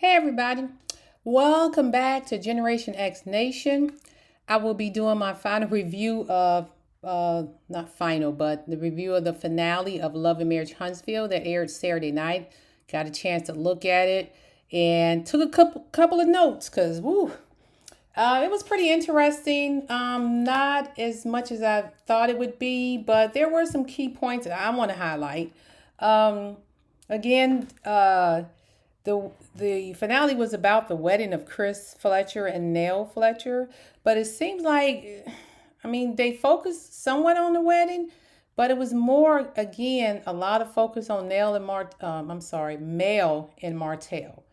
Hey everybody, welcome back to Generation X Nation. I will be doing my final review of, not final, but the review of the finale of Love and Marriage Huntsville that aired Saturday night. Got a chance to look at it and took a couple of notes because, woo, it was pretty interesting. Not as much as I thought it would be, but there were some key points that I want to highlight. Um, again, the finale was about the wedding of Chris Fletcher and Nell Fletcher, but it seems like, I mean, they focused somewhat on the wedding, but it was more again a lot of focus on Mel and Martell.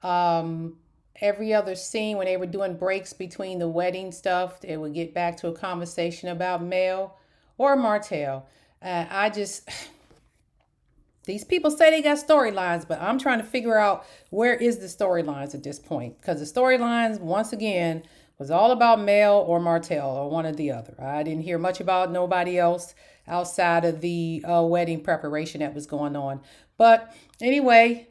Um, every other scene when they were doing breaks between the wedding stuff, they would get back to a conversation about Mel or Martell. I just these people say they got storylines, but I'm trying to figure out where is the storylines at this point. Because the storylines, once again, was all about Mel or Martell or one or the other. I didn't hear much about nobody else outside of the wedding preparation that was going on. But anyway,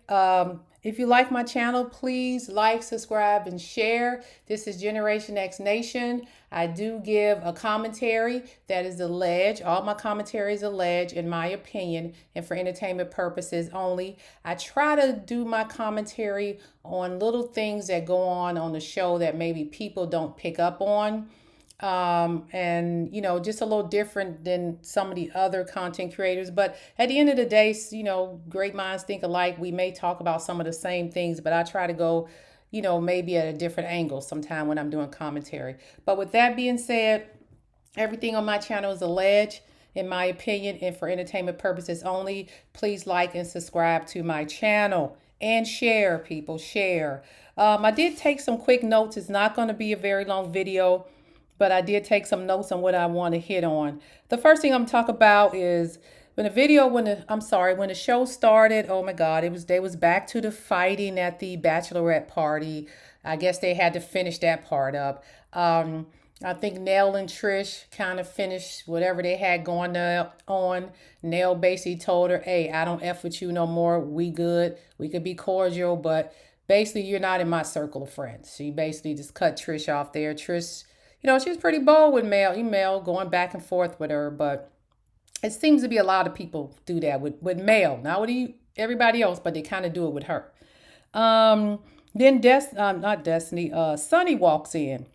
if you like my channel, please like, subscribe, and share. This is Generation X Nation. I do give a commentary that is alleged. All my commentary is alleged, in my opinion, and for entertainment purposes only. I try to do my commentary on little things that go on the show that maybe people don't pick up on. And just a little different than some of the other content creators, but at the end of the day, great minds think alike. We may talk about some of the same things, but I try to go maybe at a different angle sometime when I'm doing commentary. But with that being said, everything on my channel is alleged, in my opinion, and for entertainment purposes only. Please like and subscribe to my channel and share, people, share. I did take some quick notes. It's not going to be a very long video, but I did take some notes on what I want to hit on. The first thing I'm going to talk about is when the show started. Oh my God, they was back to the fighting at the bachelorette party. I guess they had to finish that part up. I think Nell and Trish kind of finished whatever they had going on. Nell basically told her, "Hey, I don't F with you no more. We good. We could be cordial, but basically you're not in my circle of friends." She basically just cut Trish off there. Trish, she was pretty bold with Mel going back and forth with her, but it seems to be a lot of people do that with Mel, not with everybody else, but they kind of do it with her. Then not Destiny, Sunny walks in.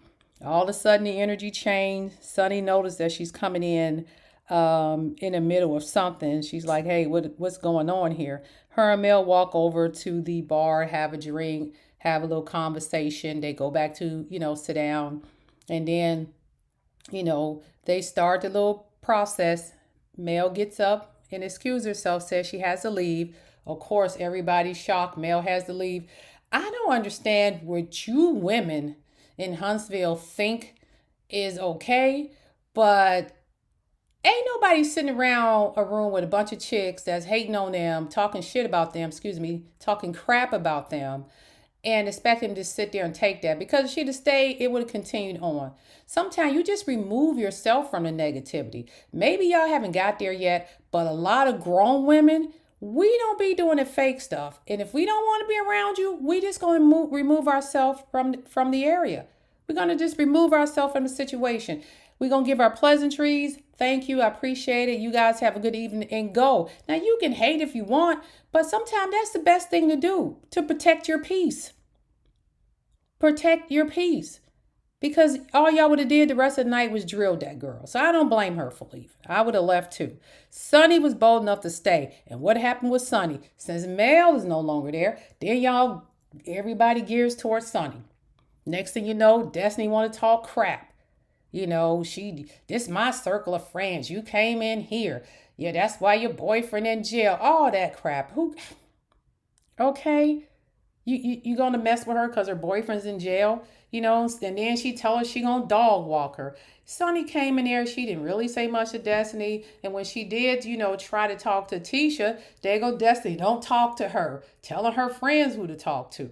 All of a sudden, the energy changed. Sunny noticed that she's coming in the middle of something. She's like, "Hey, what's going on here?" Her and Mel walk over to the bar, have a drink, have a little conversation. They go back to, sit down. And then, they start the little process. Mel gets up and excuses herself, says she has to leave. Of course, everybody's shocked. Mel has to leave. I don't understand what you women in Huntsville think is okay, but ain't nobody sitting around a room with a bunch of chicks that's hating on them, talking shit about them, talking crap about them, and expect him to sit there and take that. Because if she'd have stayed, it would have continued on. Sometimes you just remove yourself from the negativity. Maybe y'all haven't got there yet, but a lot of grown women, we don't be doing the fake stuff. And if we don't want to be around you, we just going to remove ourselves from the area. We're going to just remove ourselves from the situation. We're going to give our pleasantries. Thank you. I appreciate it. You guys have a good evening and go. Now, you can hate if you want, but sometimes that's the best thing to do to protect your peace. Protect your peace. Because all y'all would have did the rest of the night was drilled that girl. So I don't blame her for leaving. I would have left too. Sunny was bold enough to stay. And what happened with Sunny? Since Mel is no longer there, then everybody gears towards Sunny. Next thing you know, Destiny want to talk crap. This my circle of friends. You came in here. Yeah, that's why your boyfriend in jail. All that crap. Okay. You gonna mess with her because her boyfriend's in jail, and then she tell her she gonna dog walk her. Sunny came in there, she didn't really say much to Destiny, and when she did, try to talk to Tisha, there go Destiny, don't talk to her, telling her friends who to talk to.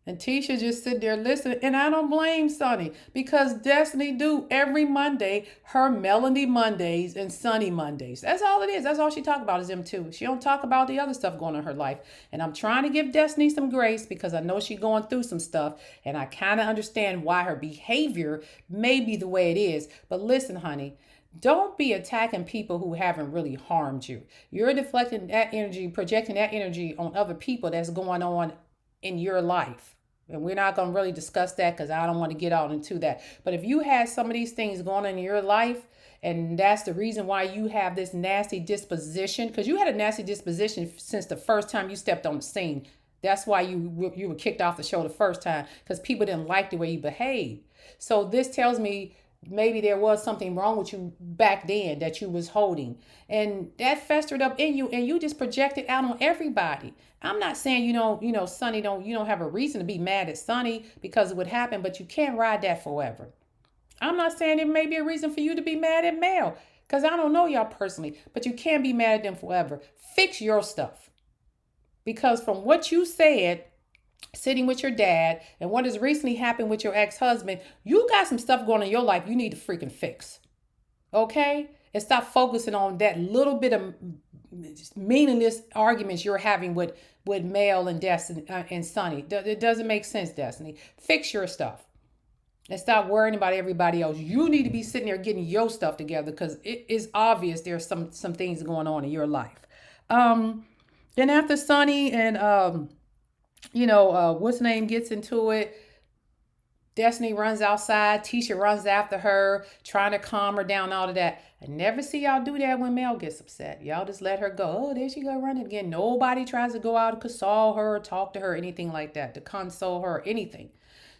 And Tisha just sit there listening. And I don't blame Sunny because Destiny do every Monday her Melody Mondays and Sunny Mondays. That's all it is. That's all she talk about is them two. She don't talk about the other stuff going on in her life. And I'm trying to give Destiny some grace because I know she's going through some stuff. And I kind of understand why her behavior may be the way it is. But listen, honey, don't be attacking people who haven't really harmed you. You're deflecting that energy, projecting that energy on other people that's going on in your life. And we're not going to really discuss that because I don't want to get out into that. But if you had some of these things going on in your life, and that's the reason why you have this nasty disposition, because you had a nasty disposition since the first time you stepped on the scene. That's why you were kicked off the show the first time, because people didn't like the way you behaved. So this tells me maybe there was something wrong with you back then that you was holding, and that festered up in you, and you just projected out on everybody. I'm not saying Sonny you don't have a reason to be mad at Sonny because of what happened, but you can't ride that forever. I'm not saying there may be a reason for you to be mad at Mel because I don't know y'all personally, but you can't be mad at them forever. Fix your stuff, because from what you said, sitting with your dad and what has recently happened with your ex-husband, you got some stuff going on in your life you need to freaking fix. Okay? And stop focusing on that little bit of meaningless arguments you're having with Mel and Destiny and Sonny. It doesn't make sense, Destiny. Fix your stuff. And stop worrying about everybody else. You need to be sitting there getting your stuff together because it is obvious there's some things going on in your life. Then after Sonny and what's name gets into it, Destiny runs outside, Tisha runs after her, trying to calm her down, all of that. I never see y'all do that when Mel gets upset. Y'all just let her go. Oh, there she go running again. Nobody tries to go out and console her, talk to her, anything like that, to console her, anything.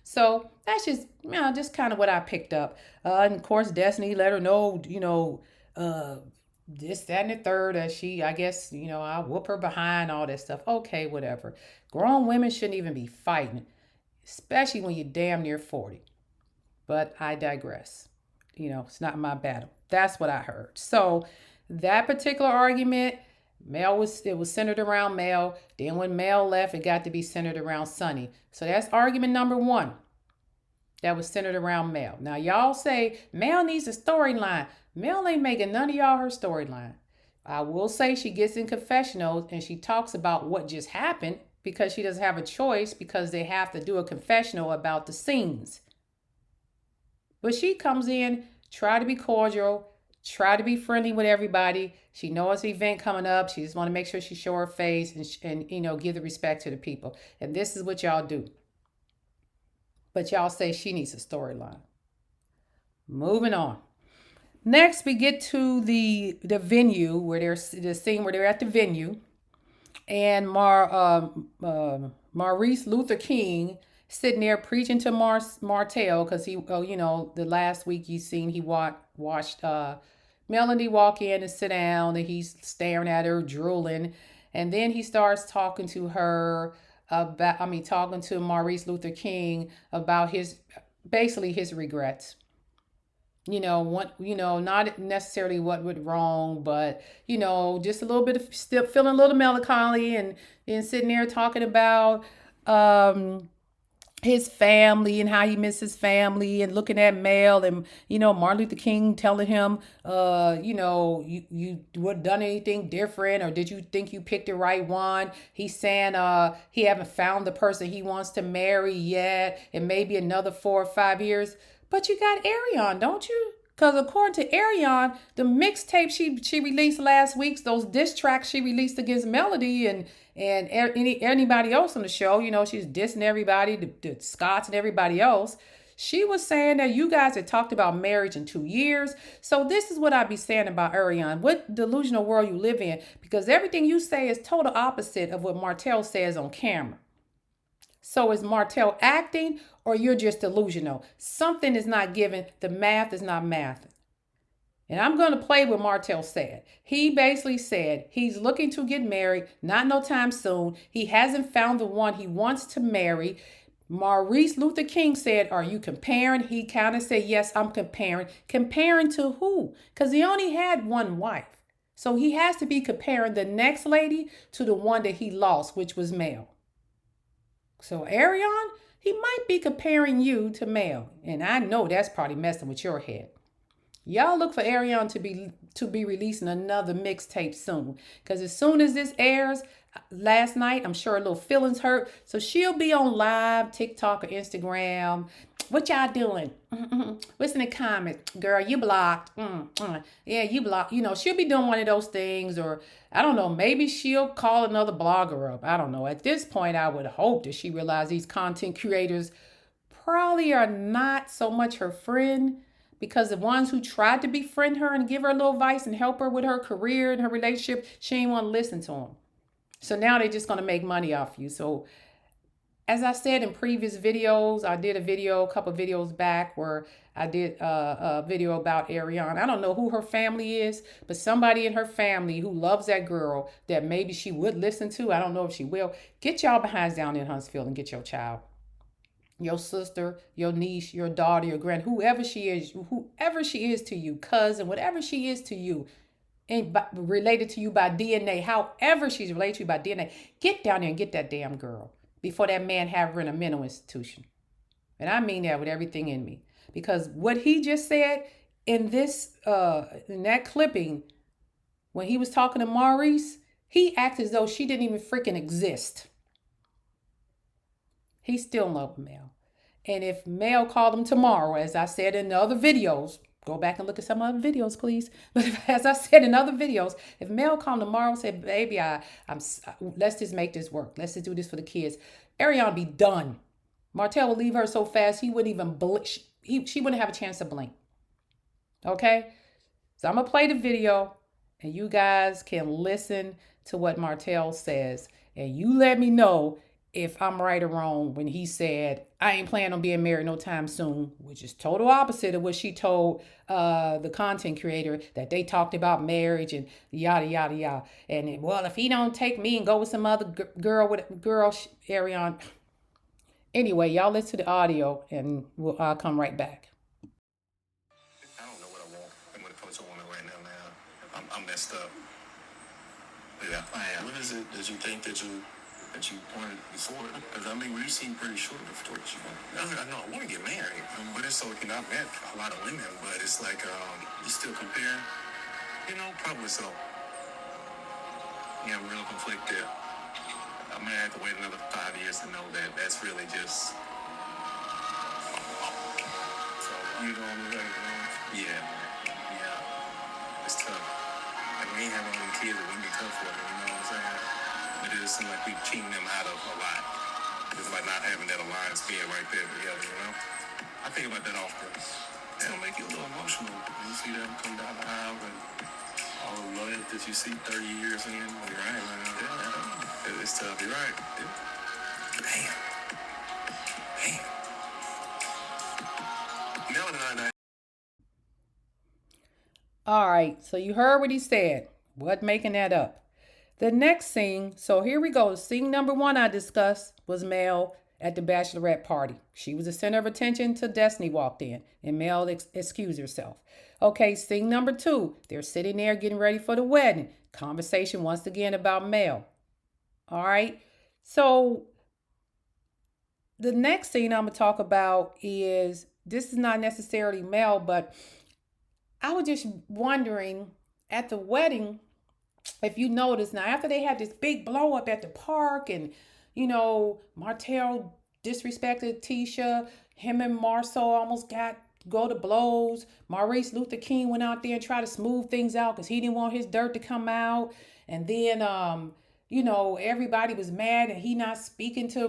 So that's just kind of what I picked up. And of course, Destiny let her know, this, that, and the third, that she, I guess, I'll whoop her behind, all that stuff. Okay, whatever. Grown women shouldn't even be fighting, especially when you're damn near 40. But I digress. It's not my battle. That's what I heard. So that particular argument, it was centered around Mel. Then when Mel left, it got to be centered around Sonny. So that's argument number one. That was centered around Mel. Now y'all say Mel needs a storyline. Mel ain't making none of y'all her storyline. I will say she gets in confessionals and she talks about what just happened because she doesn't have a choice because they have to do a confessional about the scenes. But she comes in, try to be cordial, try to be friendly with everybody. She knows the event coming up. She just want to make sure she show her face and give the respect to the people. And this is what y'all do. But y'all say she needs a storyline. Moving on. Next, we get to the venue where there's the scene where they're at the venue, and Maurice Luther King sitting there preaching to Martell because the last week you seen he watched Melody walk in and sit down, and he's staring at her, drooling, and then he starts talking to her talking to Maurice Luther King about his regrets. Not necessarily what went wrong, but, just a little bit of still feeling a little melancholy and sitting there talking about his family and how he missed his family and looking at Mel and, Martin Luther King telling him, you would have done anything different, or did you think you picked the right one? He's saying he haven't found the person he wants to marry yet, and maybe another 4 or 5 years. But you got Arion, don't you? Because according to Arion, the mixtape she released last week, those diss tracks she released against Melody and anybody else on the show, she's dissing everybody, the Scotts and everybody else. She was saying that you guys had talked about marriage in 2 years. So this is what I be saying about Arion. What delusional world you live in? Because everything you say is total opposite of what Martell says on camera. So is Martell acting, or you're just delusional? Something is not given. The math is not mathing. And I'm going to play what Martell said. He basically said he's looking to get married, not no time soon. He hasn't found the one he wants to marry. Maurice Luther King said, are you comparing? He kind of said, yes, I'm comparing. Comparing to who? Because he only had one wife. So he has to be comparing the next lady to the one that he lost, which was Mel. So Arion, he might be comparing you to Mel, and I know that's probably messing with your head. Y'all look for Arion to be releasing another mixtape soon. Cause as soon as this airs, last night, I'm sure a little feelings hurt. So she'll be on live TikTok or Instagram. What y'all doing? What's in the comments? Girl, you blocked. Yeah, you blocked. She'll be doing one of those things, or I don't know, maybe she'll call another blogger up. I don't know. At this point, I would hope that she realizes these content creators probably are not so much her friend, because the ones who tried to befriend her and give her a little advice and help her with her career and her relationship, she ain't want to listen to them. So now they're just going to make money off you. So as I said in previous videos, I did a couple videos back where I did a video about Ariana. I don't know who her family is, but somebody in her family who loves that girl that maybe she would listen to. I don't know if she will. Get y'all behinds down in Huntsville and get your child, your sister, your niece, your daughter, your whoever she is to you, cousin, whatever she is to you, and related to you by DNA, however she's related to you by DNA, get down there and get that damn girl before that man have her in a mental institution. And I mean that with everything in me. Because what he just said in that clipping, when he was talking to Maurice, he acted as though she didn't even freaking exist. He still loved Mel. And if Mel called him tomorrow, as I said in the other videos, go back and look at some other videos, please. But as I said in other videos, if Mel called tomorrow and said, baby, let's just make this work. Let's just do this for the kids. Ariana be done. Martell will leave her so fast, he wouldn't even blink. She wouldn't have a chance to blink. Okay? So I'm going to play the video, and you guys can listen to what Martell says. And you let me know if I'm right or wrong when he said, I ain't planning on being married no time soon, which is total opposite of what she told the content creator, that they talked about marriage and yada, yada, yada. And well, if he don't take me and go with some other girl, Ariana. Anyway, y'all listen to the audio and I'll come right back. I don't know what I want. I'm going to coach a woman right now, man. I'm messed up. Yeah, I am. What is it that you think that you wanted before? Because I mean, we seem pretty sure before you. I know I want to get married, but it's so I've met a lot of women, but it's like you still compare. Probably so. Yeah, I'm real conflicted. I may have to wait another 5 years to know that that's really just. So you don't really. Yeah. It's tough. Like we ain't having any kids, it wouldn't be tough for them. You know what I'm saying? But it just seems like we're cheating them out of a lot. It's like not having that alliance being right there together. I think about that often. It'll make you a little emotional when you see them come down the aisle and all the love that you see 30 years in. You're right, man. Yeah, it's tough. You're right. Yeah. Damn. Mel and I. All right, so you heard what he said. What making that up? The next scene, so here we go. Scene number 1 I discussed was Mel at the bachelorette party. She was the center of attention till Destiny walked in, and Mel excused herself. Okay, scene number 2, they're sitting there getting ready for the wedding. Conversation once again about Mel. All right, so the next scene I'm going to talk about is, this is not necessarily Mel, but I was just wondering at the wedding, if you notice now, after they had this big blow up at the park and, Martell disrespected Tisha, him and Marceau almost go to blows. Maurice Luther King went out there and tried to smooth things out because he didn't want his dirt to come out. And then, everybody was mad and he not speaking to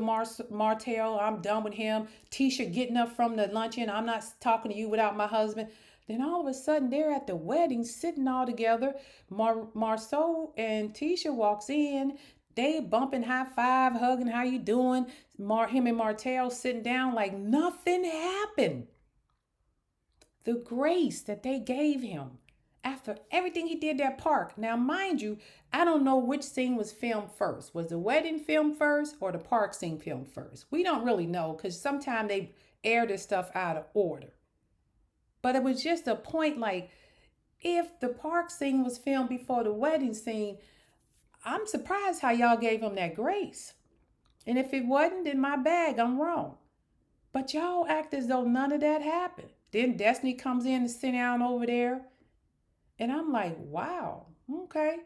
Martell. I'm done with him. Tisha getting up from the luncheon. I'm not talking to you without my husband. Then all of a sudden, they're at the wedding, sitting all together. Marceau and Tisha walks in. They bumping, high five, hugging, how you doing? Him and Martell sitting down like nothing happened. The grace that they gave him after everything he did at park. Now, mind you, I don't know which scene was filmed first. Was the wedding filmed first or the park scene filmed first? We don't really know because sometimes they air this stuff out of order. But it was just a point, like, if the park scene was filmed before the wedding scene, I'm surprised how y'all gave him that grace. And if it wasn't, then my bag, I'm wrong. But y'all act as though none of that happened. Then Destiny comes in and sit down over there. And I'm like, wow, okay.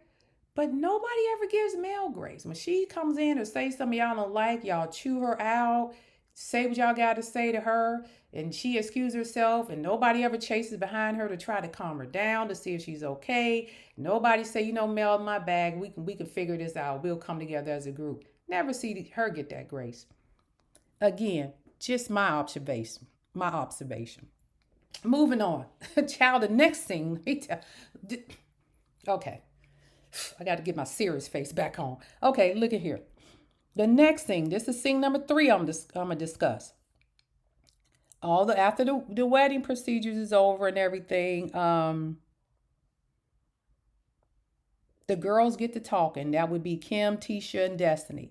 But nobody ever gives Mel grace. When she comes in or say something y'all don't like, y'all chew her out, say what y'all got to say to her, and she excuses herself, and nobody ever chases behind her to try to calm her down to see if she's okay. Nobody say, Mel, my bag, we can figure this out. We'll come together as a group. Never see her get that grace. Again, just my observation. My observation. Moving on. Child, the next thing. Okay. I got to get my serious face back on. Okay, look at here. The next thing, this is scene number 3 I'm gonna discuss. After the wedding procedures is over and everything, the girls get to talking. That would be Kim, Tisha, and Destiny.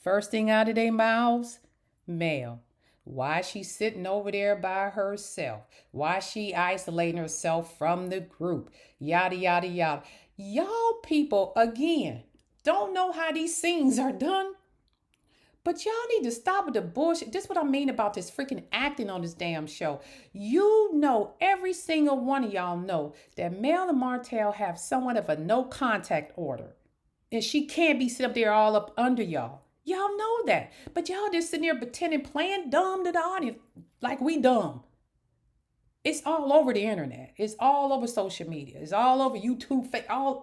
First thing out of their mouths, Mel. Why she sitting over there by herself? Why she isolating herself from the group? Yada, yada, yada. Y'all people, again, don't know how these scenes are done. But y'all need to stop with the bullshit. This is what I mean about this freaking acting on this damn show. Every single one of y'all know that Mel and Martell have somewhat of a no contact order. And she can't be sitting up there all up under y'all. Y'all know that. But y'all just sitting there pretending, playing dumb to the audience like we dumb. It's all over the internet. It's all over social media. It's all over YouTube.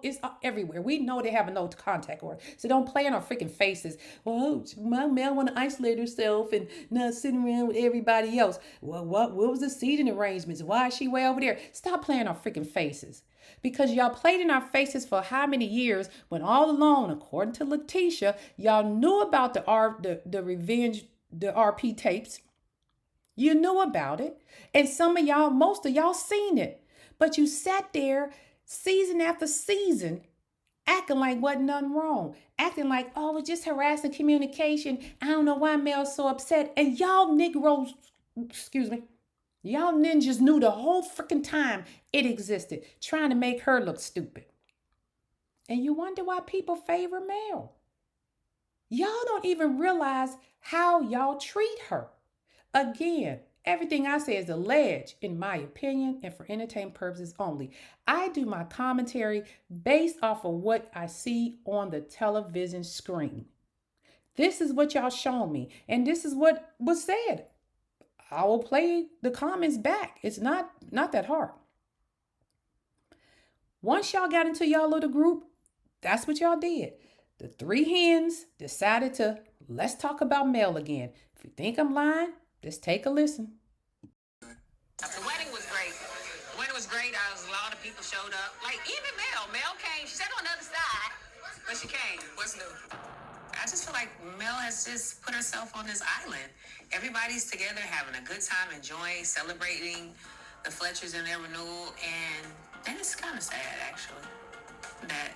It's everywhere. We know they have a no contact order, so don't play in our freaking faces. Well, my Mel want to isolate herself and not sitting around with everybody else. Well, what was the seating arrangements? Why is she way over there? Stop playing our freaking faces. Because y'all played in our faces for how many years when all along, according to Letitia, y'all knew about the revenge, the RP tapes. You knew about it. And most of y'all seen it. But you sat there season after season acting like wasn't nothing wrong. Acting like, oh, it's just harassing communication. I don't know why Mel's so upset. And y'all Negroes, excuse me, y'all ninjas knew the whole freaking time it existed, trying to make her look stupid. And you wonder why people favor Mel. Y'all don't even realize how y'all treat her. Again, everything I say is alleged, in my opinion, and for entertainment purposes only. I do my commentary based off of what I see on the television screen. This is what y'all shown me, and this is what was said. I will play the comments back. It's not that hard. Once y'all got into y'all little group, that's what y'all did. The 3 hens decided to let's talk about Mel again. If you think I'm lying, just take a listen. The wedding was great. The wedding was great. A lot of people showed up. Like, even Mel. Mel came. She sat on the other side, but she came. What's new? I just feel like Mel has just put herself on this island. Everybody's together having a good time, enjoying, celebrating the Fletchers and their renewal. And then it's kind of sad, actually, that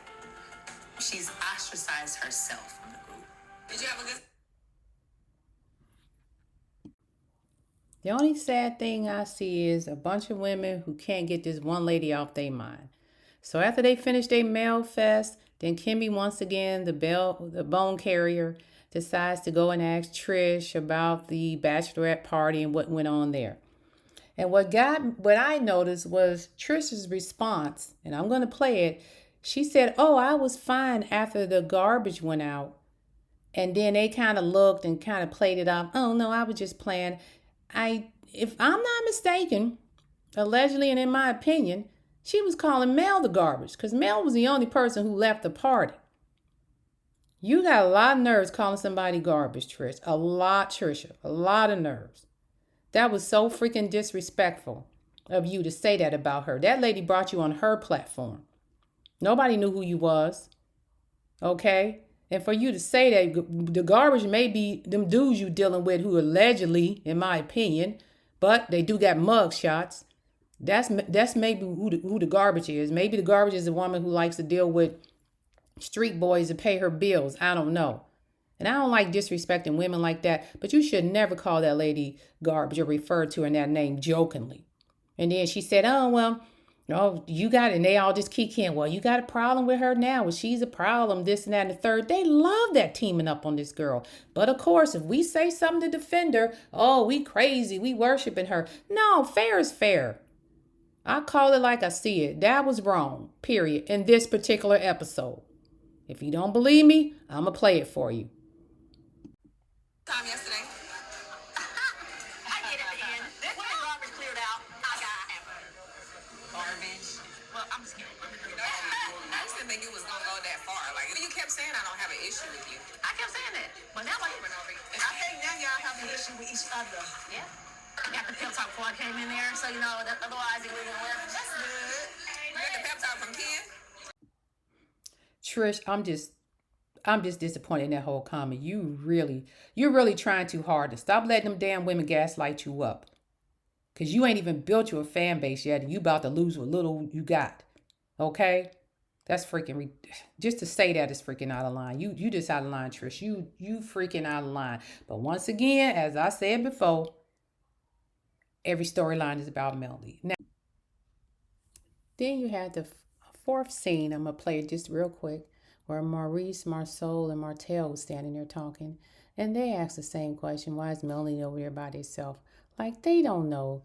she's ostracized herself from the group. Did you have a good... The only sad thing I see is a bunch of women who can't get this one lady off their mind. So after they finish their Mel fest, then Kimmy once again, the bone carrier, decides to go and ask Trish about the bachelorette party and what went on there. And what I noticed was Trish's response, and I'm going to play it. She said, "Oh, I was fine after the garbage went out." And then they kind of looked and kind of played it off. "Oh no, I was just playing." If I'm not mistaken, allegedly and in my opinion, she was calling Mel the garbage because Mel was the only person who left the party. You got a lot of nerves calling somebody garbage, Trish. A lot, Trisha. A lot of nerves. That was so freaking disrespectful of you to say that about her. That lady brought you on her platform. Nobody knew who you was. Okay? And for you to say that the garbage may be them dudes you dealing with who allegedly, in my opinion, but they do got mug shots. That's maybe who the garbage is. Maybe the garbage is a woman who likes to deal with street boys to pay her bills. I don't know. And I don't like disrespecting women like that, but you should never call that lady garbage or refer to her in that name jokingly. And then she said, "Oh, well, Oh, you got it. And they all just keep in. Well, you got a problem with her now. Well, she's a problem, this and that and the third. They love that teaming up on this girl. But of course, if we say something to defend her, oh, we crazy. We worshiping her. No, fair is fair. I call it like I see it. That was wrong, period, in this particular episode. If you don't believe me, I'm going to play it for you. Time yesterday. I get it, man. This when garbage cleared out, I got garbage. Well, I'm scared. I just didn't think you was gonna go that far. Like you kept saying, I don't have an issue with you. I kept saying that, but now I think now y'all have an issue with each other. Yeah. Got the pep talk before I came in there, so you know that otherwise it wouldn't work. That's good. You got the pep talk from Ken. Trish, I'm just disappointed in that whole comment. You're really trying too hard to stop letting them damn women gaslight you up. Cause you ain't even built your fan base yet, and you about to lose what little you got. Okay? That's freaking just to say that is freaking out of line. You just out of line, Trish. You freaking out of line. But once again, as I said before, every storyline is about Melody. Now, then you had the fourth scene. I'm gonna play it just real quick, where Maurice, Marceau, and Martel was standing there talking, and they asked the same question: why is Melody over there by herself? Like they don't know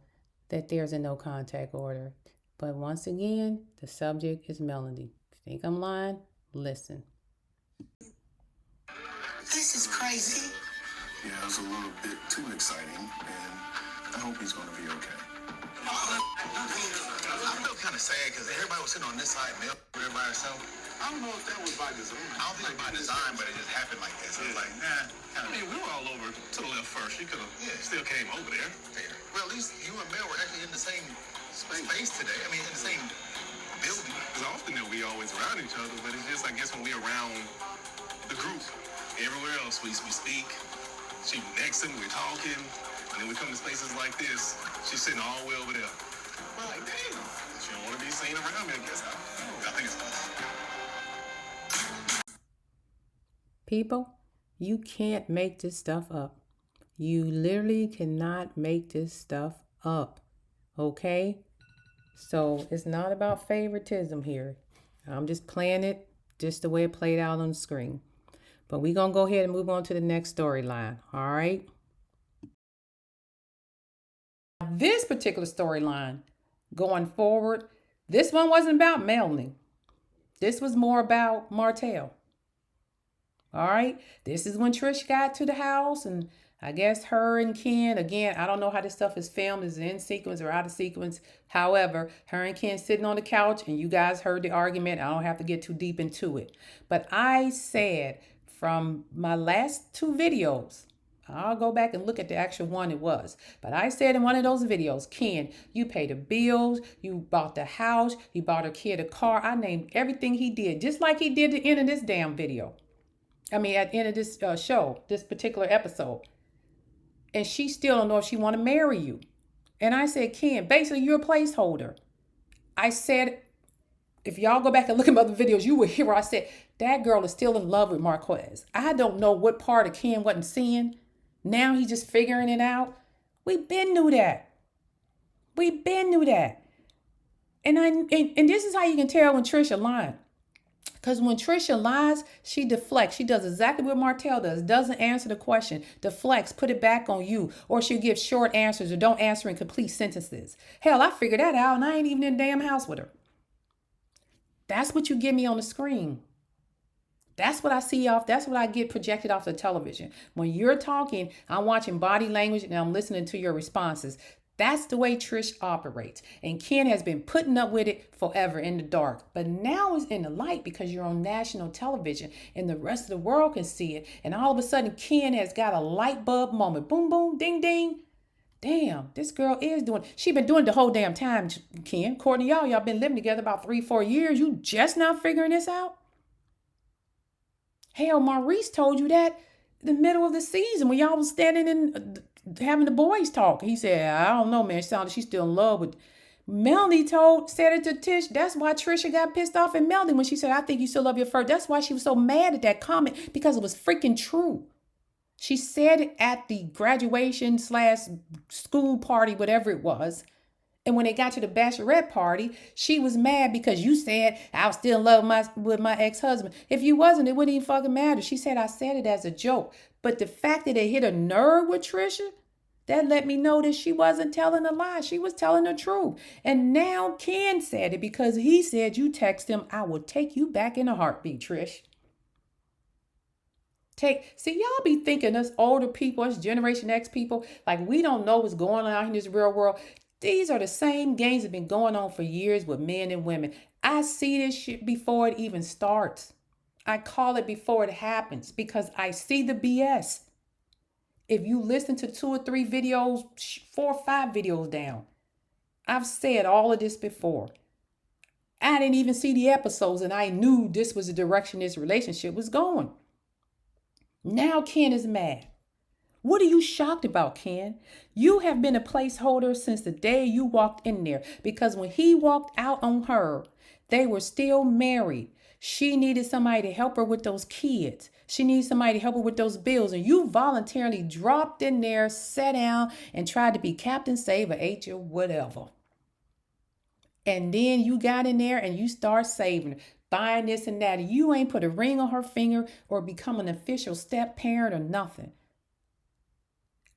that there's a no contact order. But once again, the subject is Melody. If you think I'm lying, listen. This is crazy. Yeah, it was a little bit too exciting, and I hope he's going to be okay. I feel kind of sad because everybody was sitting on this side, Mel over there by herself. I don't know if that was by design. I don't think it was by design, but it just happened like this. I was like, nah. I mean, we were all over to the left first. She could have still came over there. Yeah. Well, at least you and Mel were actually in the same space today. I mean, in the same building. Because often that we always around each other, but it's just, I guess, when we're around the group, everywhere else we speak. She next to me, we're talking, and then we come to spaces like this. She's sitting all the way over there. We're like, damn, she don't want to be seen around me, I guess. I think it's People, you can't make this stuff up. You literally cannot make this stuff up. Okay? So it's not about favoritism here. I'm just playing it just the way it played out on the screen. But we're going to go ahead and move on to the next storyline. All right? This particular storyline going forward, this one wasn't about Melanie. This was more about Martel. All right? This is when Trish got to the house, and I guess her and Ken, again, I don't know how this stuff is filmed. Is it in sequence or out of sequence? However, her and Ken sitting on the couch, and you guys heard the argument. I don't have to get too deep into it. But I said from my last two videos, I'll go back and look at the actual one it was. But I said in one of those videos, Ken, you paid the bills, you bought the house, you bought her kid a car. I named everything he did, just like he did at the end of this damn video. I mean, at the end of this show, this particular episode. And she still don't know if she want to marry you. And I said, Ken, basically you're a placeholder. I said, if y'all go back and look at my other videos, you will hear where I said, that girl is still in love with Marquez. I don't know what part of Ken wasn't seeing. Now he's just figuring it out. We been knew that. We been knew that. And this is how you can tell when Trisha lying. Because when Trisha lies, she deflects. She does exactly what Martel does. Doesn't answer the question. Deflects, put it back on you. Or she'll give short answers or don't answer in complete sentences. Hell, I figured that out and I ain't even in the damn house with her. That's what you give me on the screen. That's what I see off. That's what I get projected off the television. When you're talking, I'm watching body language and I'm listening to your responses. That's the way Trish operates. And Ken has been putting up with it forever in the dark. But now it's in the light because you're on national television and the rest of the world can see it. And all of a sudden, Ken has got a light bulb moment. Boom, boom, ding, ding. Damn, this girl is doing, she been doing it the whole damn time, Ken. Courtney, y'all been living together about 3-4 years. You just now figuring this out? Hell, Maurice told you that in the middle of the season when y'all was standing in having the boys talk. He said, I don't know, man. It sounded she's still in love with. Melanie said it to Tish. That's why Trisha got pissed off at Melanie when she said, I think you still love your first. That's why she was so mad at that comment, because it was freaking true. She said it at the graduation / school party, whatever it was. And when they got to the bachelorette party, she was mad because you said I was still in love with my ex-husband. If you wasn't, it wouldn't even fucking matter. She said I said it as a joke. But the fact that it hit a nerve with Trisha, that let me know that she wasn't telling a lie. She was telling the truth. And now Ken said it because he said you text him, I will take you back in a heartbeat, Trish. See, y'all be thinking us older people, us Generation X people, like we don't know what's going on in this real world. These are the same games that have been going on for years with men and women. I see this shit before it even starts. I call it before it happens because I see the BS. If you listen to 2 or 3 videos, 4 or 5 videos down, I've said all of this before. I didn't even see the episodes and I knew this was the direction this relationship was going. Now Ken is mad. What are you shocked about, Ken? You have been a placeholder since the day you walked in there because when he walked out on her, they were still married. She needed somebody to help her with those kids. She needed somebody to help her with those bills. And you voluntarily dropped in there, sat down, and tried to be Captain Save or H or whatever. And then you got in there and you start saving, buying this and that. You ain't put a ring on her finger or become an official step parent or nothing.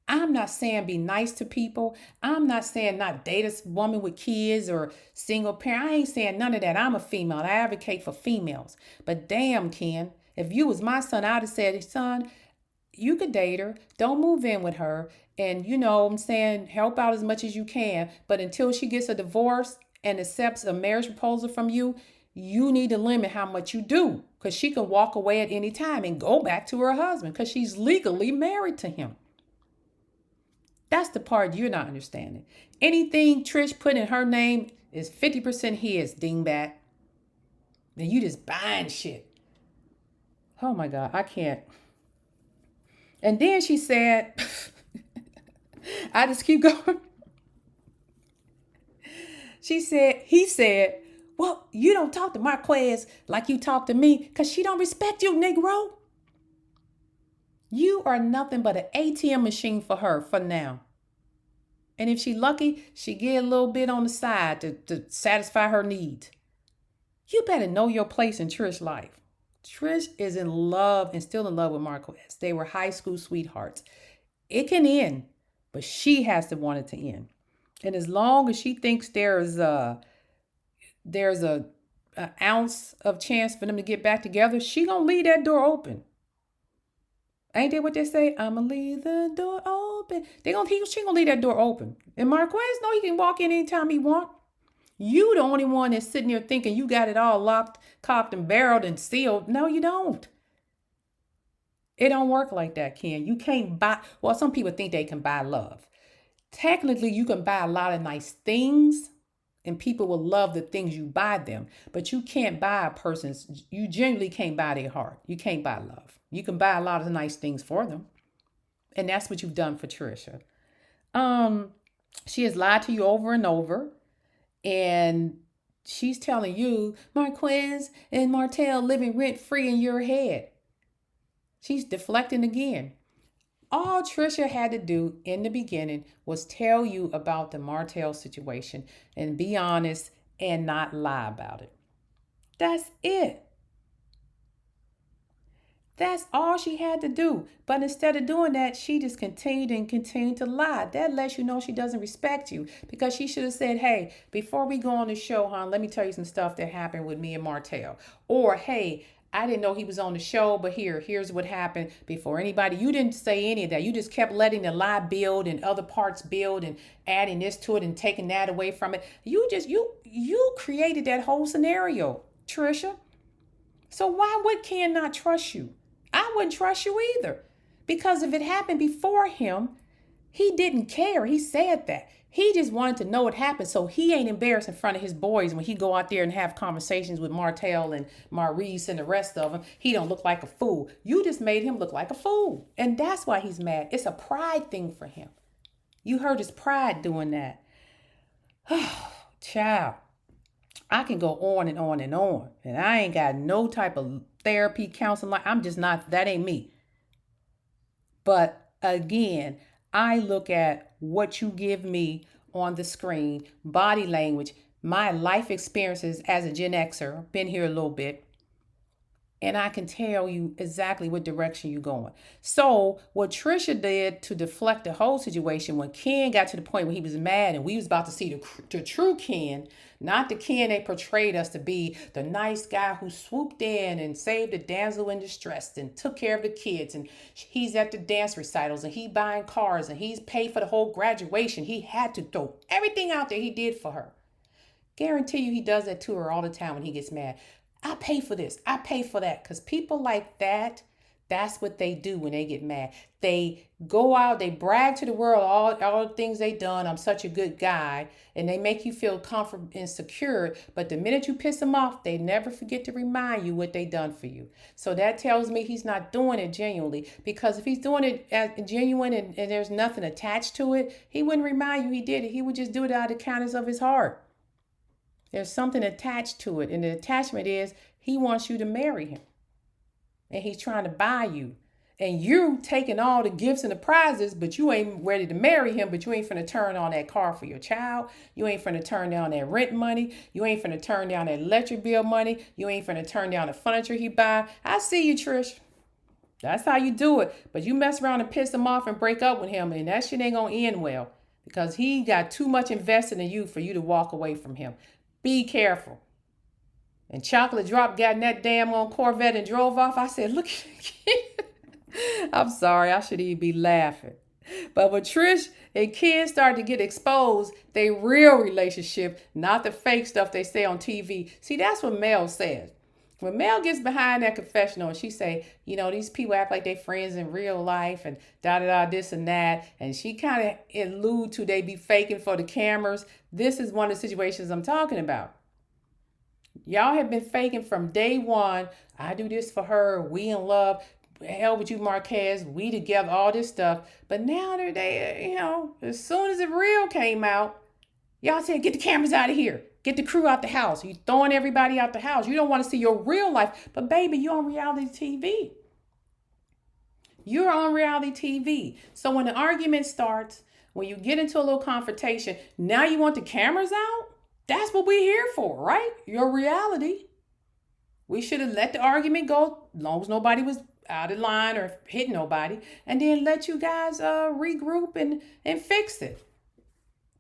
I'm not saying be nice to people. I'm not saying not date a woman with kids or single parent. I ain't saying none of that. I'm a female. I advocate for females. But damn, Ken, if you was my son, I'd have said, son, you could date her. Don't move in with her. And you know what I'm saying, help out as much as you can. But until she gets a divorce and accepts a marriage proposal from you, you need to limit how much you do. Because she can walk away at any time and go back to her husband because she's legally married to him. That's the part you're not understanding. Anything Trish put in her name is 50% his, dingbat. And you just buying shit. Oh my God, I can't. And then she said, I just keep going. He said, well, you don't talk to Marquez like you talk to me because she don't respect you, Negro. You are nothing but an ATM machine for her for now. And if she lucky, she get a little bit on the side to satisfy her needs. You better know your place in Trish's life. Trish is in love and still in love with Marquez. They were high school sweethearts. It can end, but she has to want it to end. And as long as she thinks there's a ounce of chance for them to get back together, she gonna leave that door open. Ain't that what they say? I'ma leave the door open. She gonna leave that door open. And Marquez know he can walk in anytime he want. You the only one that's sitting there thinking you got it all locked, cocked, and barreled and sealed. No, you don't. It don't work like that, Ken. You can't buy. Well, some people think they can buy love. Technically, you can buy a lot of nice things, and people will love the things you buy them. But you can't buy a person's. You generally can't buy their heart. You can't buy love. You can buy a lot of nice things for them, and that's what you've done for Trisha. She has lied to you over and over, and she's telling you Marquez and Martell living rent free in your head. She's deflecting again. All Trisha had to do in the beginning was tell you about the Martell situation and be honest and not lie about it. That's it. That's all she had to do. But instead of doing that, she just continued to lie. That lets you know she doesn't respect you because she should have said, hey, before we go on the show, hon, let me tell you some stuff that happened with me and Martell. Or, hey, I didn't know he was on the show, but here's what happened before anybody. You didn't say any of that. You just kept letting the lie build and other parts build and adding this to it and taking that away from it. You created that whole scenario, Trisha. So why would Ken not trust you? I wouldn't trust you either. Because if it happened before him, he didn't care. He said that. He just wanted to know it happened so he ain't embarrassed in front of his boys when he go out there and have conversations with Martell and Maurice and the rest of them. He don't look like a fool. You just made him look like a fool. And that's why he's mad. It's a pride thing for him. You hurt his pride doing that. Child, I can go on and on and on. And I ain't got no type of therapy, counseling. I'm just not, that ain't me. But again, I look at what you give me on the screen, body language, my life experiences as a Gen Xer, been here a little bit, and I can tell you exactly what direction you're going. So what Trisha did to deflect the whole situation, when Ken got to the point where he was mad and we was about to see the true Ken, not the Ken they portrayed us to be, the nice guy who swooped in and saved the damsel in distress and took care of the kids, and he's at the dance recitals and he buying cars and he's paid for the whole graduation. He had to throw everything out there he did for her. Guarantee you he does that to her all the time when he gets mad. I pay for this. I pay for that. Because people like that, that's what they do when they get mad. They go out, they brag to the world all the things they done. I'm such a good guy. And they make you feel comfortable and secure. But the minute you piss them off, they never forget to remind you what they done for you. So that tells me he's not doing it genuinely. Because if he's doing it as genuine and there's nothing attached to it, he wouldn't remind you he did it. He would just do it out of the kindness of his heart. There's something attached to it. And the attachment is he wants you to marry him. And he's trying to buy you. And you taking all the gifts and the prizes, but you ain't ready to marry him, but you ain't finna turn on that car for your child. You ain't finna turn down that rent money. You ain't finna turn down that electric bill money. You ain't finna turn down the furniture he buy. I see you, Trish. That's how you do it. But you mess around and piss him off and break up with him, and that shit ain't gonna end well. Because he got too much invested in you for you to walk away from him. Be careful. And Chocolate Drop got in that damn on Corvette and drove off. I said, look at you. I'm sorry, I should even be laughing. But when Trish and Ken started to get exposed, they real relationship, not the fake stuff they say on TV. See, that's what Mel says. When Mel gets behind that confessional and she say, you know, these people act like they friends in real life and da da da this and that, and she kind of allude to they be faking for the cameras. This is one of the situations I'm talking about. Y'all have been faking from day one. I do this for her. We in love. Hell with you, Marquez. We together. All this stuff. But now they, as soon as the real came out, y'all said, get the cameras out of here. Get the crew out the house. You throwing everybody out the house. You don't want to see your real life. But baby, you're on reality TV. You're on reality TV. So when the argument starts, when you get into a little confrontation, now you want the cameras out? That's what we're here for, right? Your reality. We should have let the argument go as long as nobody was out of line or hit nobody, and then let you guys regroup and fix it.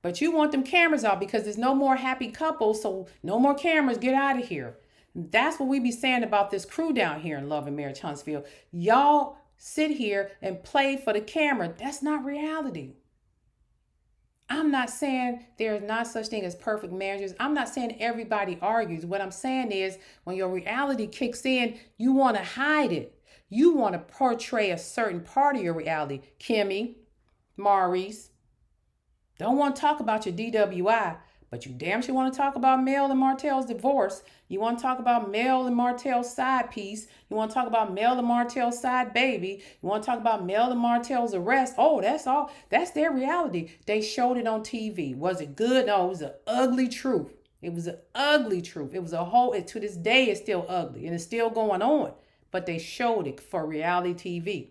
But you want them cameras out because there's no more happy couples, so no more cameras, get out of here. That's what we be saying about this crew down here in Love and Marriage Huntsville. Y'all sit here and play for the camera. That's not reality. I'm not saying there's not such thing as perfect marriages. I'm not saying everybody argues. What I'm saying is when your reality kicks in, you want to hide it. You want to portray a certain part of your reality. Kimmy, Maurice, don't want to talk about your DWI, but you damn sure want to talk about Mel and Martell's divorce. You want to talk about Mel and Martell's side piece. You want to talk about Mel and Martell's side baby. You want to talk about Mel and Martell's arrest. Oh, that's all. That's their reality. They showed it on TV. Was it good? No, it was an ugly truth. It was an ugly truth. It was a whole, to this day, it's still ugly and it's still going on. But they showed it for reality TV.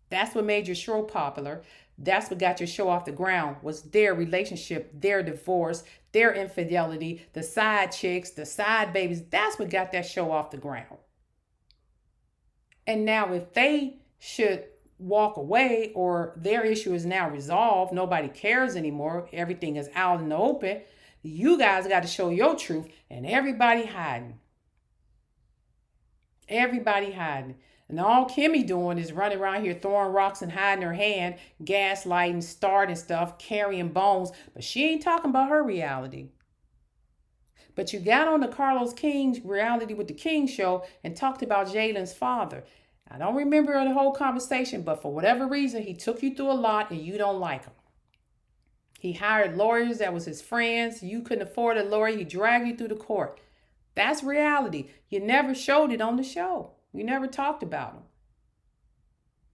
That's what made your show popular. That's what got your show off the ground, was their relationship, their divorce, their infidelity, the side chicks, the side babies. That's what got that show off the ground. And now if they should walk away or their issue is now resolved, nobody cares anymore, everything is out in the open, you guys got to show your truth, and everybody hiding. Everybody hiding. And all Kimmy doing is running around here throwing rocks and hiding her hand, gaslighting, starting stuff, carrying bones. But she ain't talking about her reality. But you got on the Carlos King reality with the King show and talked about Jalen's father. I don't remember the whole conversation, but for whatever reason, he took you through a lot and you don't like him. He hired lawyers that was his friends. You couldn't afford a lawyer. He dragged you through the court. That's reality. You never showed it on the show. You never talked about him.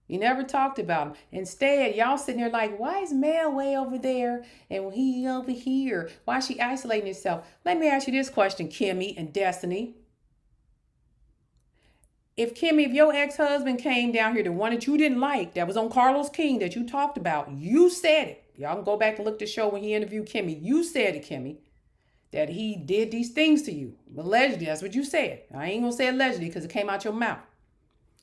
You never talked about him. Instead, y'all sitting there like, why is Mel way over there and he over here? Why is she isolating herself? Let me ask you this question, Kimmy and Destiny. If your ex-husband came down here, the one that you didn't like, that was on Carlos King that you talked about, you said it. Y'all can go back and look the show when he interviewed Kimmy. You said it, Kimmy, that he did these things to you. Allegedly, that's what you said. I ain't gonna say allegedly because it came out your mouth.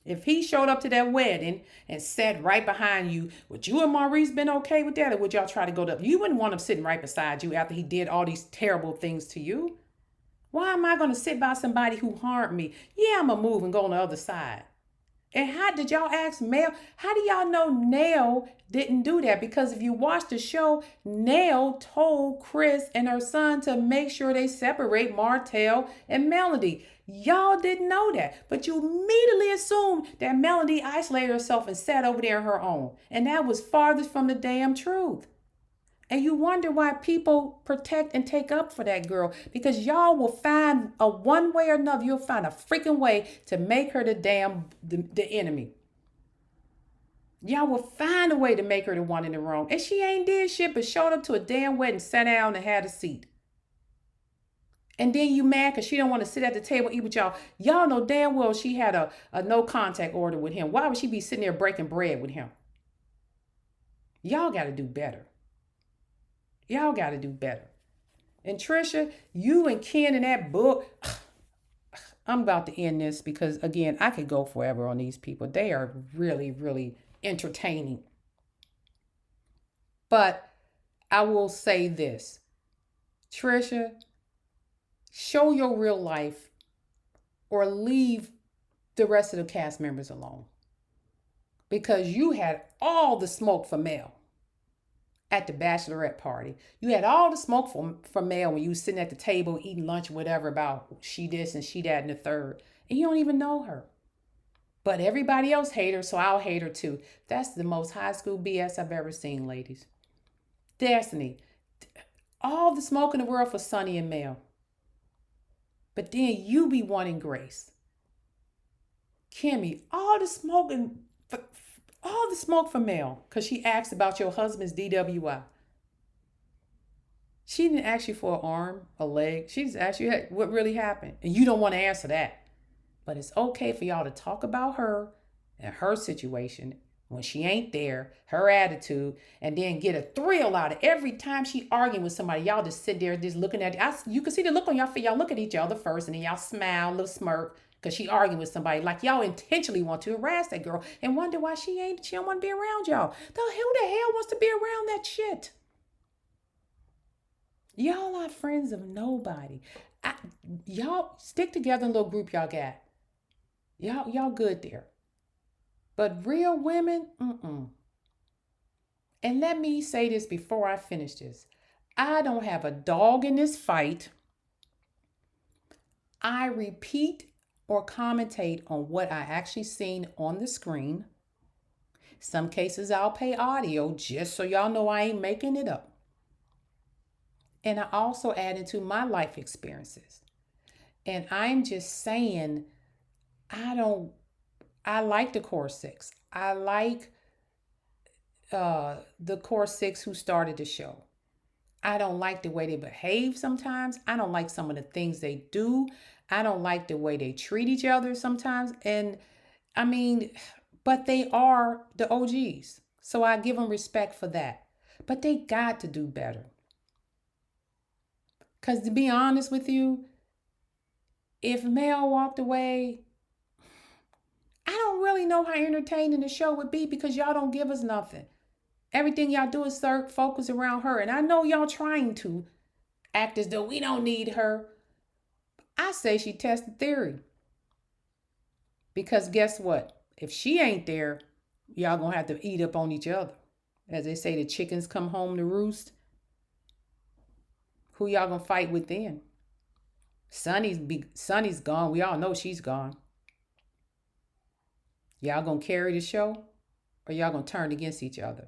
If he showed up to that wedding and sat right behind you, would you and Maurice been okay with that? Or would y'all try to go to, you wouldn't want him sitting right beside you after he did all these terrible things to you. Why am I going to sit by somebody who harmed me? Yeah, I'm going to move and go on the other side. And how did y'all ask Mel? How do y'all know Nell didn't do that? Because if you watch the show, Nell told Chris and her son to make sure they separate Martell and Melody. Y'all didn't know that, but you immediately assumed that Melody isolated herself and sat over there on her own. And that was farthest from the damn truth. And you wonder why people protect and take up for that girl, because y'all will find a one way or another, you'll find a freaking way to make her the enemy. Y'all will find a way to make her the one in the wrong. And she ain't did shit but showed up to a damn wedding, sat down and had a seat. And then you mad because she don't want to sit at the table eat with y'all. Y'all know damn well she had a no contact order with him. Why would she be sitting there breaking bread with him? Y'all got to do better. Y'all got to do better. And Trisha, you and Ken in that book, I'm about to end this because, again, I could go forever on these people. They are really, really entertaining. But I will say this, Trisha, show your real life or leave the rest of the cast members alone. Because you had all the smoke for Mel at the bachelorette party. You had all the smoke from Mel when you was sitting at the table eating lunch, whatever, about she this and she that and the third. And you don't even know her. But everybody else hate her, so I'll hate her too. That's the most high school BS I've ever seen, ladies. Destiny, all the smoke in the world for Sonny and Mel. But then you be wanting Grace. Kimmy, all the smoke for Mel, because she asked about your husband's DWI. She didn't ask you for an arm, a leg. She just asked you, hey, what really happened? And you don't want to answer that. But it's okay for y'all to talk about her and her situation when she ain't there, her attitude, and then get a thrill out of every time she arguing with somebody. Y'all just sit there just looking at it. You can see the look on y'all face. Y'all look at each other first, and then y'all smile, a little smirk, because she arguing with somebody. Like y'all intentionally want to harass that girl and wonder why she don't want to be around y'all. Who the hell wants to be around that shit? Y'all are friends of nobody. Y'all stick together in a little group y'all got. Y'all good there. But real women, And let me say this before I finish this. I don't have a dog in this fight. I repeat or commentate on what I actually seen on the screen. Some cases I'll play audio just so y'all know I ain't making it up. And I also add into my life experiences. And I'm just saying, I like the core six. I like the core six who started the show. I don't like the way they behave sometimes. I don't like some of the things they do. I don't like the way they treat each other sometimes. And I mean, but they are the OGs. So I give them respect for that. But they got to do better. Because to be honest with you, if Mel walked away, I don't really know how entertaining the show would be because y'all don't give us nothing. Everything y'all do is focus around her. And I know y'all trying to act as though we don't need her. I say she tested theory. Because guess what? If she ain't there, y'all gonna have to eat up on each other. As they say, the chickens come home to roost. Who y'all gonna fight with then? Sonny's gone. We all know she's gone. Y'all gonna carry the show? Or y'all gonna turn against each other?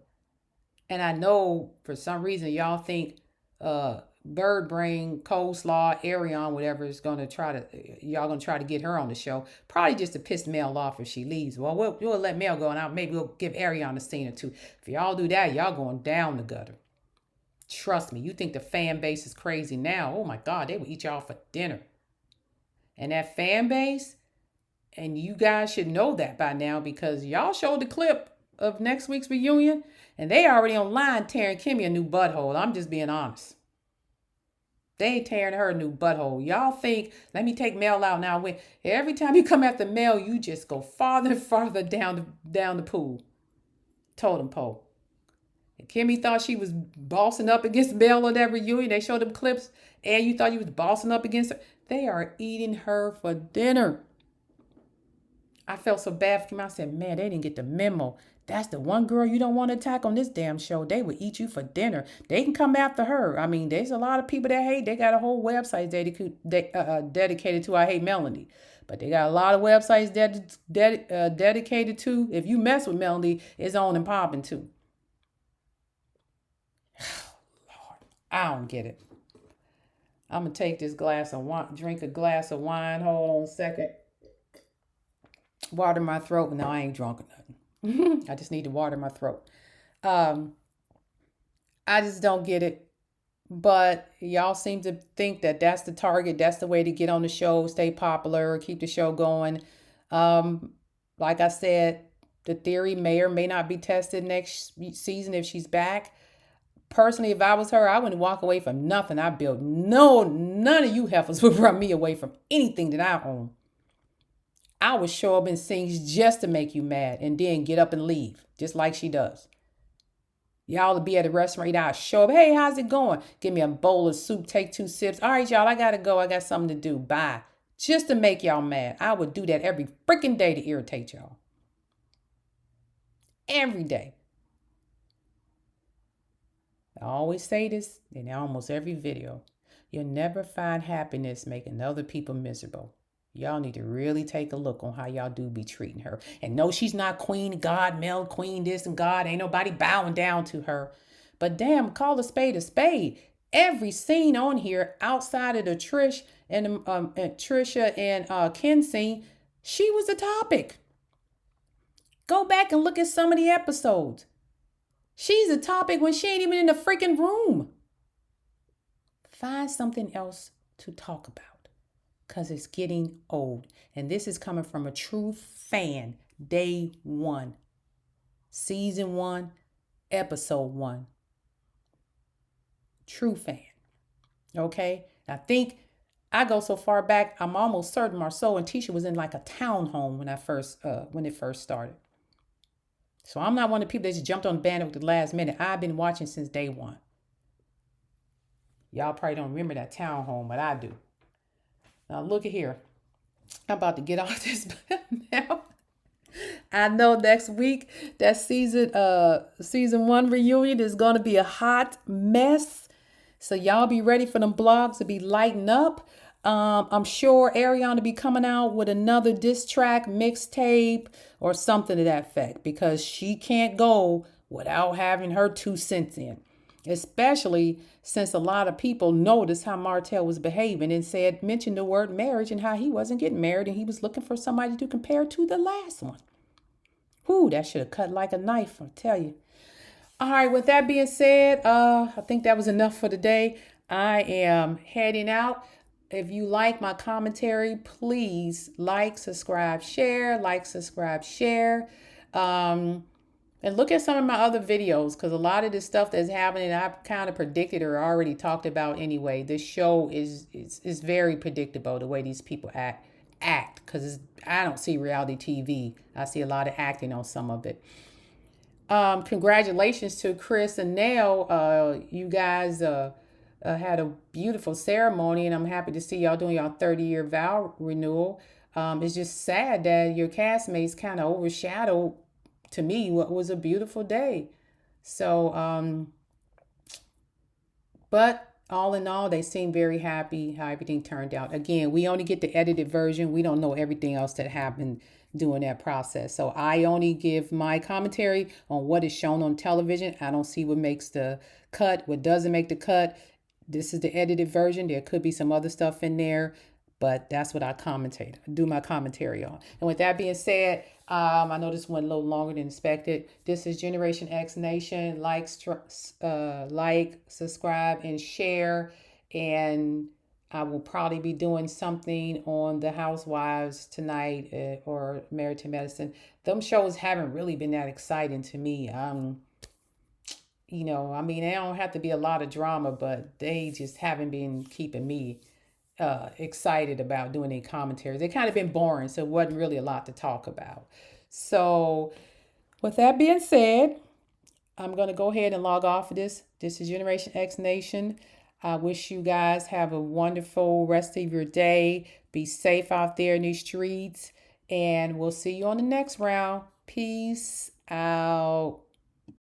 And I know for some reason y'all think Bird Brain, Coleslaw, Arion, whatever is gonna y'all gonna try to get her on the show. Probably just to piss Mel off if she leaves. Well, we'll let Mel go, and maybe we'll give Arion a scene or two. If y'all do that, y'all going down the gutter. Trust me, you think the fan base is crazy now. Oh my God, they will eat y'all for dinner. And that fan base, And you guys should know that by now because y'all showed the clip of next week's reunion and they already online tearing Kimmy a new butthole. I'm just being honest. They ain't tearing her a new butthole. Y'all think, let me take Mel out now. When every time you come after Mel, you just go farther and farther down the pool. Totem pole. And Kimmy thought she was bossing up against Mel on that reunion. They showed them clips, and you thought you was bossing up against her. They are eating her for dinner. I felt so bad for Kimmy. I said, man, they didn't get the memo. That's the one girl you don't want to attack on this damn show. They would eat you for dinner. They can come after her. I mean, there's a lot of people that hate. They got a whole website dedicated to I Hate Melanie. But they got a lot of websites dedicated to if you mess with Melanie, it's on and popping too. Lord, I don't get it. I'm going to take this glass of wine, drink a glass of wine. Hold on a second. Water my throat. No, I ain't drunk or nothing. I just need to water my throat. Um, I just don't get it. But y'all seem to think that that's the target. That's the way to get on the show, stay popular, keep the show going. Um, like I said, the theory may or may not be tested next season if she's back. Personally, if I was her, I wouldn't walk away from nothing I built. No, none of you heifers would run me away from anything that I own. I would show up in scenes just to make you mad and then get up and leave, just like she does. Y'all will be at a restaurant, I'll show up. Hey, how's it going? Give me a bowl of soup, take 2 sips. All right, y'all, I got to go. I got something to do. Bye. Just to make y'all mad. I would do that every freaking day to irritate y'all. Every day. I always say this in almost every video. You'll never find happiness making other people miserable. Y'all need to really take a look on how y'all do be treating her. And no, she's not Queen God, Mel, Queen this and God. Ain't nobody bowing down to her. But damn, call a spade a spade. Every scene on here outside of the Trisha and Ken scene, she was a topic. Go back and look at some of the episodes. She's a topic when she ain't even in the freaking room. Find something else to talk about. Because it's getting old. And this is coming from a true fan. Day one. Season 1. Episode 1. True fan. Okay? I think I go so far back, I'm almost certain Marceau and Tisha was in like a townhome when it first started. So I'm not one of the people that just jumped on the bandwagon at the last minute. I've been watching since day one. Y'all probably don't remember that townhome, but I do. Now look at here. I'm about to get off this now. I know next week that season 1 reunion is gonna be a hot mess. So y'all be ready for them blogs to be lighting up. I'm sure Ariana will be coming out with another diss track, mixtape, or something to that effect because she can't go without having her 2 cents in. Especially since a lot of people noticed how Martell was behaving and mentioned the word marriage and how he wasn't getting married and he was looking for somebody to compare to the last one. Whoo, that should have cut like a knife, I tell you. All right, with that being said, I think that was enough for today. I am heading out. If you like my commentary, please like, subscribe, share, and look at some of my other videos because a lot of the stuff that's happening, I've kind of predicted or already talked about anyway. This show is very predictable, the way these people act because I don't see reality TV. I see a lot of acting on some of it. Congratulations to Chris and Nell. You guys had a beautiful ceremony, and I'm happy to see y'all doing y'all 30-year vow renewal. It's just sad that your castmates kind of overshadowed, to me, what was a beautiful day. So, but all in all, they seem very happy how everything turned out. Again, we only get the edited version. We don't know everything else that happened during that process. So I only give my commentary on what is shown on television. I don't see what makes the cut, what doesn't make the cut. This is the edited version. There could be some other stuff in there, but that's what I do my commentary on. And with that being said, I know this went a little longer than expected. This is Generation X Nation. Like, subscribe, and share. And I will probably be doing something on the Housewives tonight, or Married to Medicine. Them shows haven't really been that exciting to me. I mean, they don't have to be a lot of drama, but they just haven't been keeping me excited about doing any commentaries. They kind of been boring, so it wasn't really a lot to talk about. So, with that being said, I'm going to go ahead and log off of this. This is Generation X Nation. I wish you guys have a wonderful rest of your day. Be safe out there in these streets, and we'll see you on the next round. Peace out.